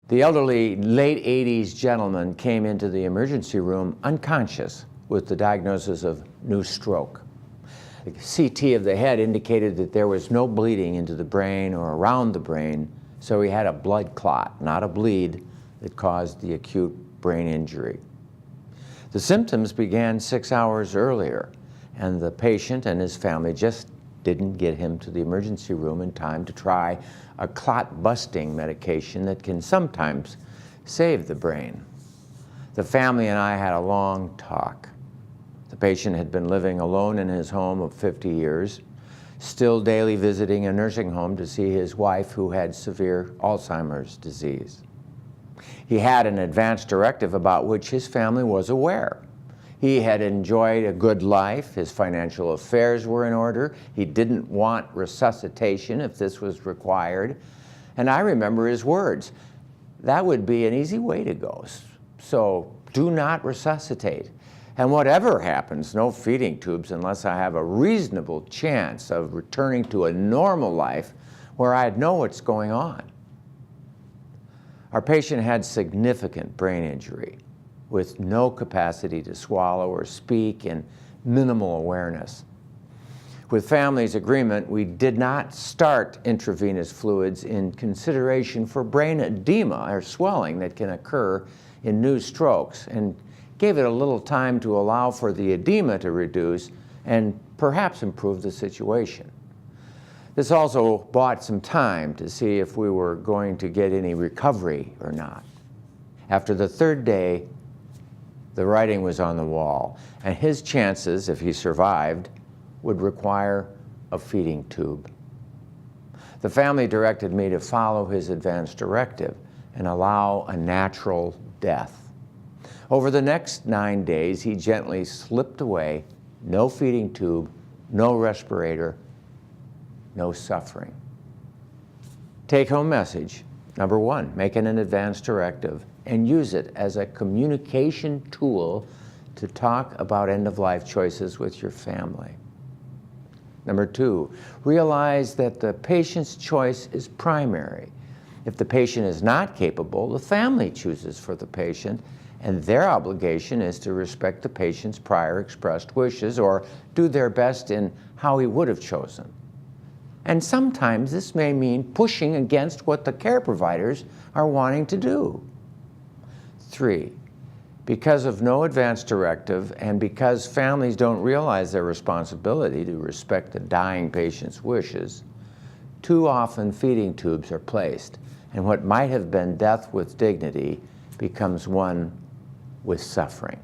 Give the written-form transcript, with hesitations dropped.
The elderly, late 80s gentleman came into the emergency room unconscious with the diagnosis of new stroke. The CT of the head indicated that there was no bleeding into the brain or around the brain, so he had a blood clot, not a bleed, that caused the acute brain injury. The symptoms began 6 hours earlier, and the patient and his family just didn't get him to the emergency room in time to try a clot-busting medication that can sometimes save the brain. The family and I had a long talk. The patient had been living alone in his home of 50 years, still daily visiting a nursing home to see his wife who had severe Alzheimer's disease. He had an advance directive about which his family was aware. He had enjoyed a good life, his financial affairs were in order, he didn't want resuscitation if this was required, and I remember his words, "That would be an easy way to go, so do not resuscitate. And whatever happens, no feeding tubes unless I have a reasonable chance of returning to a normal life where I'd know what's going on." Our patient had significant brain injury with no capacity to swallow or speak and minimal awareness. With family's agreement, we did not start intravenous fluids in consideration for brain edema or swelling that can occur in new strokes, and gave it a little time to allow for the edema to reduce and perhaps improve the situation. This also bought some time to see if we were going to get any recovery or not. After the third day, the writing was on the wall, and his chances, if he survived, would require a feeding tube. The family directed me to follow his advance directive and allow a natural death. Over the next 9 days, he gently slipped away, no feeding tube, no respirator, no suffering. Take-home message. Number one, make an advance directive and use it as a communication tool to talk about end-of-life choices with your family. Number two, realize that the patient's choice is primary. If the patient is not capable, the family chooses for the patient, and their obligation is to respect the patient's prior expressed wishes or do their best in how he would have chosen. And sometimes this may mean pushing against what the care providers are wanting to do. 3, because of no advance directive and because families don't realize their responsibility to respect the dying patient's wishes, too often feeding tubes are placed, and what might have been death with dignity becomes one with suffering.